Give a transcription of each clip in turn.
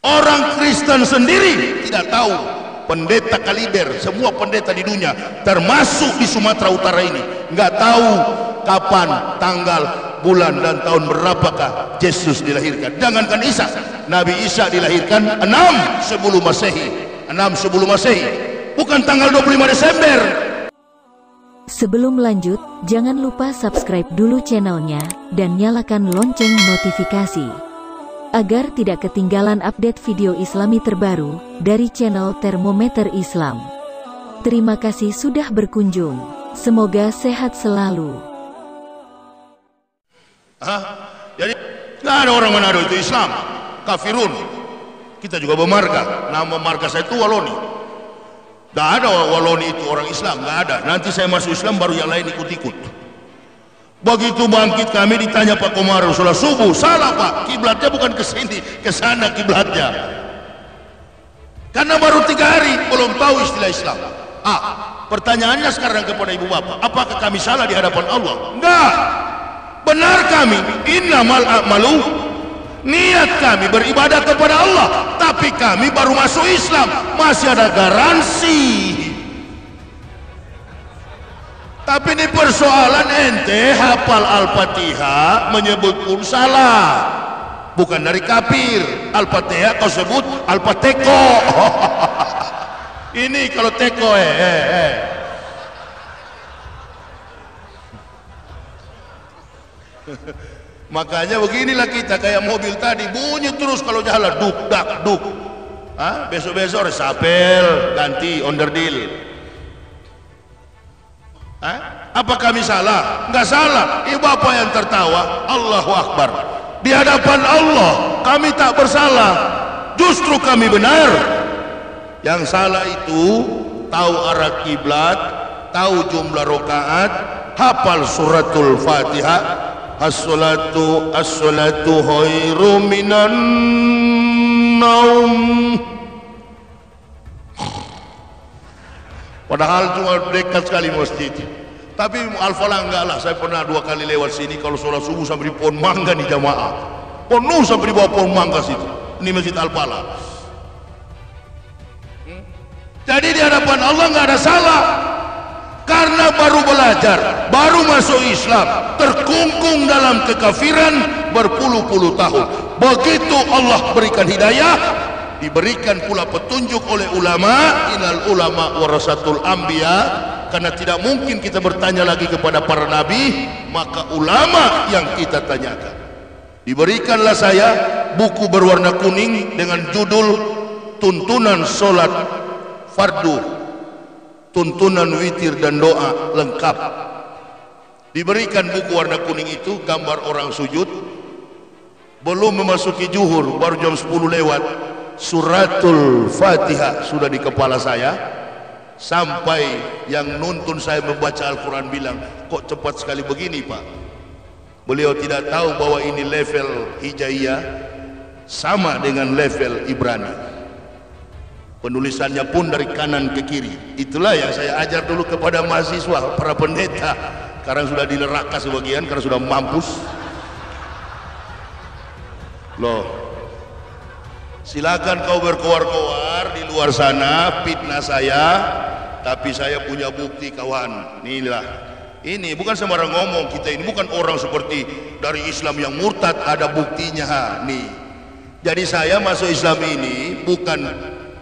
Orang Kristen sendiri tidak tahu. Pendeta kaliber, semua pendeta di dunia, termasuk di Sumatera Utara ini, nggak tahu kapan, tanggal, bulan, dan tahun berapakah Yesus dilahirkan. Jangankan Isa, Nabi Isa dilahirkan 6 sebelum Masehi. 6 sebelum Masehi, bukan tanggal 25 Desember. Sebelum lanjut, jangan lupa subscribe dulu channelnya dan nyalakan lonceng notifikasi agar tidak ketinggalan update video Islami terbaru dari channel Termometer Islam. Terima kasih sudah berkunjung. Semoga sehat selalu. Jadi nggak ada orang Manado itu Islam, kafirun. Kita juga bermarga. Nama marga saya itu Waloni. Nggak ada Waloni itu orang Islam, nggak ada. Nanti saya masuk Islam baru yang lain ikut-ikut. Begitu bangkit kami ditanya Pak Komarudin, sholat subuh, salah Pak, kiblatnya bukan ke sini, ke sana kiblatnya. Karena baru 3 hari belum tahu istilah Islam. Pertanyaannya sekarang kepada ibu bapak, apakah kami salah di hadapan Allah? Enggak, benar kami. Innamal a'malu, niat kami beribadah kepada Allah, tapi kami baru masuk Islam, masih ada garansi. Tapi ini persoalan ente hafal Al-Fatihah menyebut pun salah, bukan dari kafir. Al-Fatihah kau sebut Al-Fateko. Ini kalau teko Makanya beginilah kita, kayak mobil tadi bunyi terus kalau jalan, duk dak duk. Besok-besok resapel, ganti onderdil. Apa kami salah? Enggak salah. Ibu bapak yang tertawa, Allahu Akbar. Di hadapan Allah kami tak bersalah, justru kami benar. Yang salah itu tahu arah kiblat, tahu jumlah rakaat, hafal suratul Fatihah, as-salatu khairum minan naum. Padahal cuma dekat sekali masjid. Tapi Al-Falah enggak lah. Saya pernah 2 kali lewat sini, kalau sholat subuh sampai di pohon mangga di jamaah. Penuh sampai di bawah pohon mangga situ. Ini Masjid Al-Falah. Jadi di hadapan Allah enggak ada salah. Karena baru belajar, baru masuk Islam, terkungkung dalam kekafiran berpuluh-puluh tahun. Begitu Allah berikan hidayah, diberikan pula petunjuk oleh ulama. Innal ulama warasatul anbiya. Karena tidak mungkin kita bertanya lagi kepada para nabi, maka ulama yang kita tanyakan. Diberikanlah saya buku berwarna kuning dengan judul Tuntunan Solat Fardu, Tuntunan Witir dan Doa Lengkap. Diberikan buku warna kuning itu, gambar orang sujud. Belum memasuki zuhur, baru jam 10 lewat, suratul Fatihah sudah di kepala saya. Sampai yang nuntun saya membaca Al-Quran bilang, kok cepat sekali begini Pak? Beliau tidak tahu bahwa ini level hijaiyah sama dengan level Ibrani. Penulisannya pun dari kanan ke kiri. Itulah yang saya ajar dulu kepada mahasiswa, para pendeta. Sekarang sudah di neraka sebagian karena sudah mampus. Loh, silakan kau berkoar-koar di luar sana, fitnah saya, tapi saya punya bukti kawan. Inilah, ini bukan sembarang ngomong kita, ini bukan orang seperti dari Islam yang murtad, ada buktinya. Nih, jadi saya masuk Islam ini bukan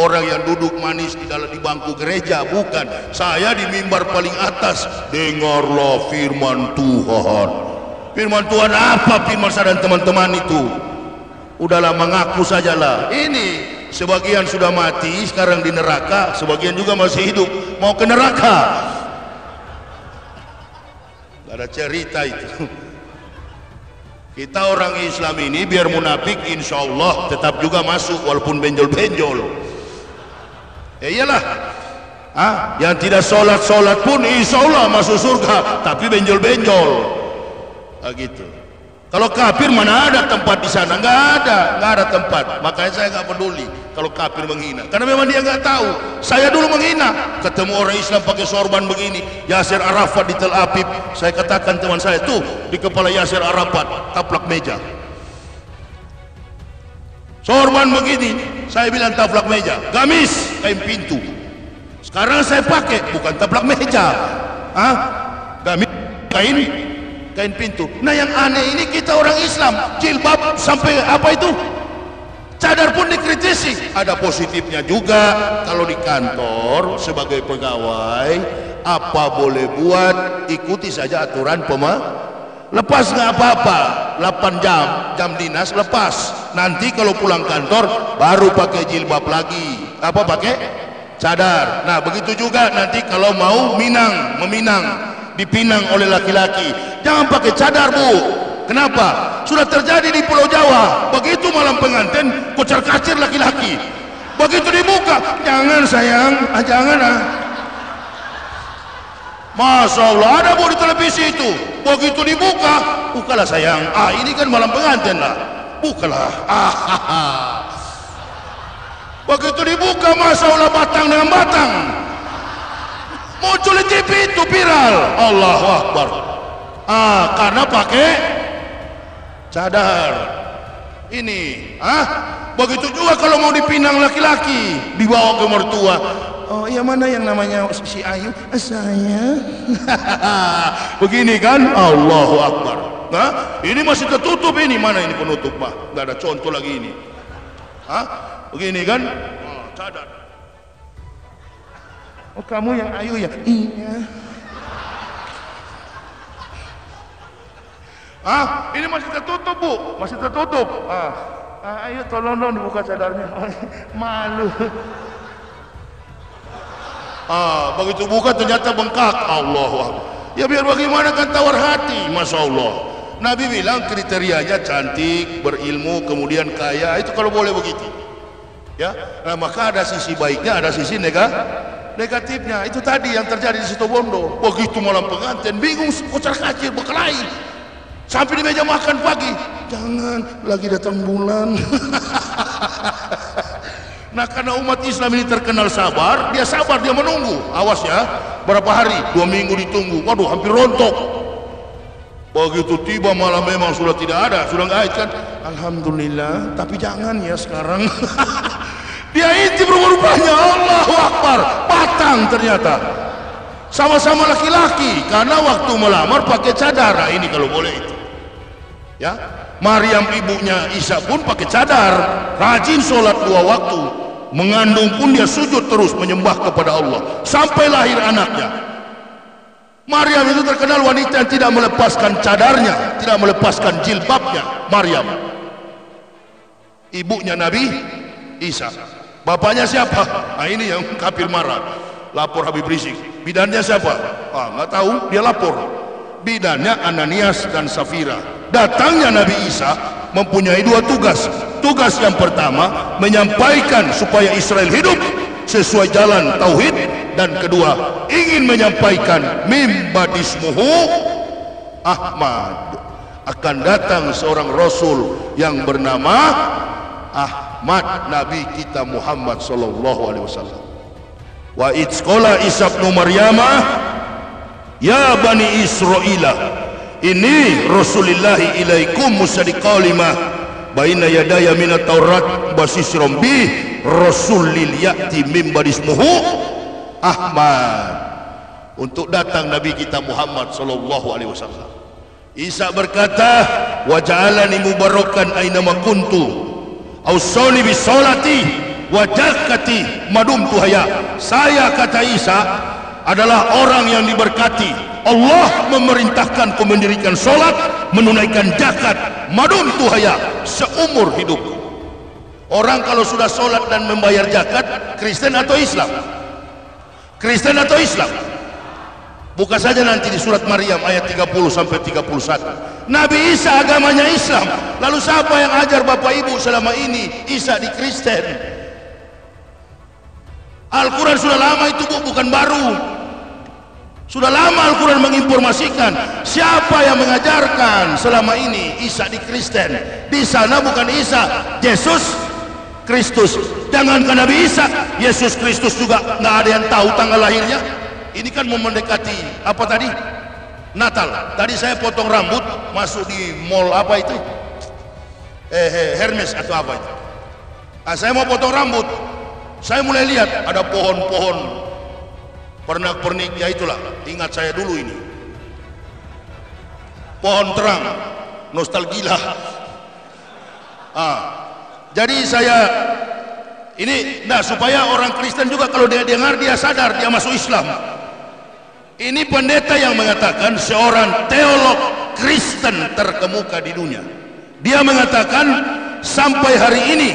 orang yang duduk manis di dalam di bangku gereja, bukan. Saya di mimbar paling atas, dengarlah firman Tuhan. Firman Tuhan apa? Firman saya dan teman-teman itu. Udahlah, mengaku sajalah. Ini sebagian sudah mati sekarang di neraka, sebagian juga masih hidup mau ke neraka. Gak ada cerita itu. Kita orang Islam ini biar munafik, insya Allah tetap juga masuk walaupun benjol-benjol. Iyalah. Yang tidak sholat pun insya Allah masuk surga, tapi benjol-benjol. Gitu. Kalau kafir mana ada tempat di sana? Nggak ada tempat. Makanya saya nggak peduli kalau kafir menghina, karena memang dia nggak tahu. Saya dulu menghina, ketemu orang Islam pakai sorban begini, Yasir Arafat di Tel Aviv. Saya katakan teman saya tuh di kepala Yasir Arafat taplak meja. sorban begini, saya bilang taplak meja. Gamis, kain pintu. Sekarang saya pakai bukan taplak meja, gamis, kain pintu. Nah yang aneh ini kita orang Islam, jilbab sampai apa itu? Cadar pun dikritisi. Ada positifnya juga. Kalau di kantor sebagai pegawai, apa boleh buat, ikuti saja aturan lepas nggak apa-apa. 8 jam dinas lepas. Nanti kalau pulang kantor baru pakai jilbab lagi. Apa pakai? Cadar. Nah begitu juga nanti kalau mau meminang, dipinang oleh laki-laki, jangan pakai cadar, Bu. Kenapa? Sudah terjadi di Pulau Jawa. Begitu malam pengantin, kocar-kacir laki-laki. Begitu dibuka, jangan sayang, jangan. Masya Allah, ada Bu di televisi itu. Begitu dibuka, bukalah sayang. Ini kan malam pengantin lah. Bukalah. Begitu dibuka, Masya Allah, batang dengan batang. Muncul di TV itu viral. Allahu Akbar. Karena pakai cadar. Ini, begitu juga kalau mau dipinang laki-laki, dibawa ke mertua. Oh iya, mana yang namanya si Ayu? Saya. Begini kan? Allahu Akbar. Nah, ini masih tertutup ini. Mana ini penutup, Pak? Nggak ada contoh lagi ini. Begini kan? Cadar. Oh, kamu yang Ayu ya? Iya. Ini masih tertutup, Bu. Masih tertutup. Ayo tolong dong dibuka cadarnya. Malu. Begitu buka ternyata bengkak. Allahu Akbar. Ya biar bagaimana kan, tawar hati. Masya Allah. Nabi bilang kriterianya cantik, berilmu, kemudian kaya. Itu kalau boleh begitu. Ya. Nah, maka ada sisi baiknya, ada sisi negatifnya. Itu tadi yang terjadi di Situbondo. Begitu malam pengantin, bingung, kocar-kacir, berkelahi. Sampai di meja makan pagi, jangan lagi datang bulan. Nah karena umat Islam ini terkenal sabar, dia menunggu. Awas ya, berapa hari? 2 minggu ditunggu. Waduh, hampir rontok. Begitu tiba malam memang sudah tidak ada, sudah nggak kan? Alhamdulillah, tapi jangan ya sekarang. Dia intip rupa-rupanya. Allahu Akbar, batang ternyata. Sama-sama laki-laki, karena waktu melamar pakai cadar. Ini kalau boleh itu. Ya, Maryam ibunya Isa pun pakai cadar, rajin sholat 2 waktu, mengandung pun dia sujud terus menyembah kepada Allah sampai lahir anaknya. Maryam itu terkenal wanita yang tidak melepaskan cadarnya, tidak melepaskan jilbabnya. Maryam, ibunya Nabi Isa. Bapaknya siapa? Ini yang kafir marah, lapor Habib Rizik. Bidannya siapa? Nggak tahu, dia lapor. Bidannya Ananias dan Safira. Datangnya Nabi Isa mempunyai 2 tugas. Tugas yang pertama menyampaikan supaya Israel hidup sesuai jalan tauhid, dan kedua ingin menyampaikan mim badismuhu Ahmad, akan datang seorang rasul yang bernama Ahmad, Nabi kita Muhammad sallallahu alaihi wasallam. Wa idzqala Isa bin Maryama ya bani Israila ini Rasulillahi ilaikum musaddiqan lima baina yadaya minat Taurat basisram bi rasulil ya'ti min badismuhu Ahmad. Untuk datang Nabi kita Muhammad sallallahu alaihi wasallam. Isa berkata, wa ja'alani mubarakan aina ma kuntu ausani bis salati wa zakati madumtu haya. Saya, kata Isa, adalah orang yang diberkati. Allah memerintahkanku mendirikan solat, menunaikan zakat, madum tuhaya, seumur hidup. Orang kalau sudah solat dan membayar zakat, Kristen atau Islam? Kristen atau Islam? Buka saja nanti di surat Maryam ayat 30 sampai 31. Nabi Isa agamanya Islam. Lalu siapa yang ajar Bapak Ibu selama ini Isa di Kristen? Al-Quran sudah lama itu, Bu, bukan baru. Sudah lama Al-Quran menginformasikan siapa yang mengajarkan selama ini Isa di Kristen. Di sana bukan Isa, Yesus Kristus. Jangankan Nabi Isa, Yesus Kristus juga nggak ada yang tahu tanggal lahirnya. Ini kan mau mendekati apa tadi? Natal. Tadi saya potong rambut masuk di mall apa itu? Hermes atau apa itu? Saya mau potong rambut, saya mulai lihat ada pohon-pohon pernak-pernik, ya itulah, ingat saya dulu ini. Pohon terang, nostalgia. Jadi saya ini, nah supaya orang Kristen juga kalau dia dengar dia sadar dia masuk Islam. Ini pendeta yang mengatakan, seorang teolog Kristen terkemuka di dunia. Dia mengatakan sampai hari ini,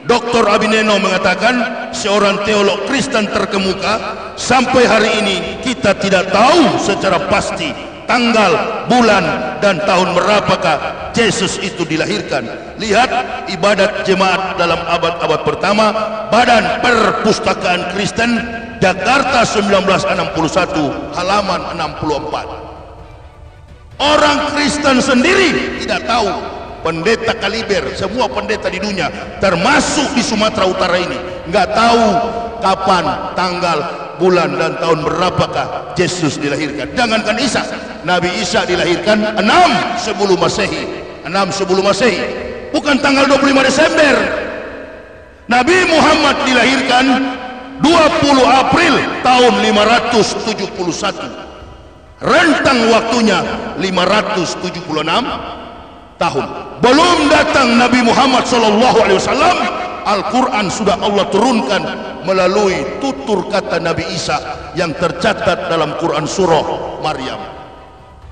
Dr. Abineno mengatakan seorang teolog Kristen terkemuka, sampai hari ini kita tidak tahu secara pasti tanggal, bulan, dan tahun berapakah Yesus itu dilahirkan. Lihat ibadat jemaat dalam abad-abad pertama, Badan Perpustakaan Kristen, Jakarta 1961, halaman 64. Orang Kristen sendiri tidak tahu. Pendeta kaliber, semua pendeta di dunia, termasuk di Sumatera Utara ini, nggak tahu kapan, tanggal, bulan, dan tahun berapakah Yesus dilahirkan. Jangankan Isa, Nabi Isa dilahirkan 6 sebelum Masehi. 6 sebelum Masehi, bukan tanggal 25 Desember. Nabi Muhammad dilahirkan 20 April tahun 571. Rentang waktunya 576 tahun. Belum datang Nabi Muhammad SAW, Al-Quran sudah Allah turunkan melalui tutur kata Nabi Isa yang tercatat dalam Quran surah Maryam.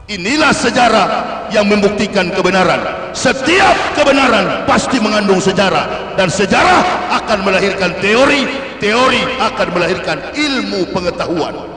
Inilah sejarah yang membuktikan kebenaran. Setiap kebenaran pasti mengandung sejarah, dan sejarah akan melahirkan teori, teori akan melahirkan ilmu pengetahuan.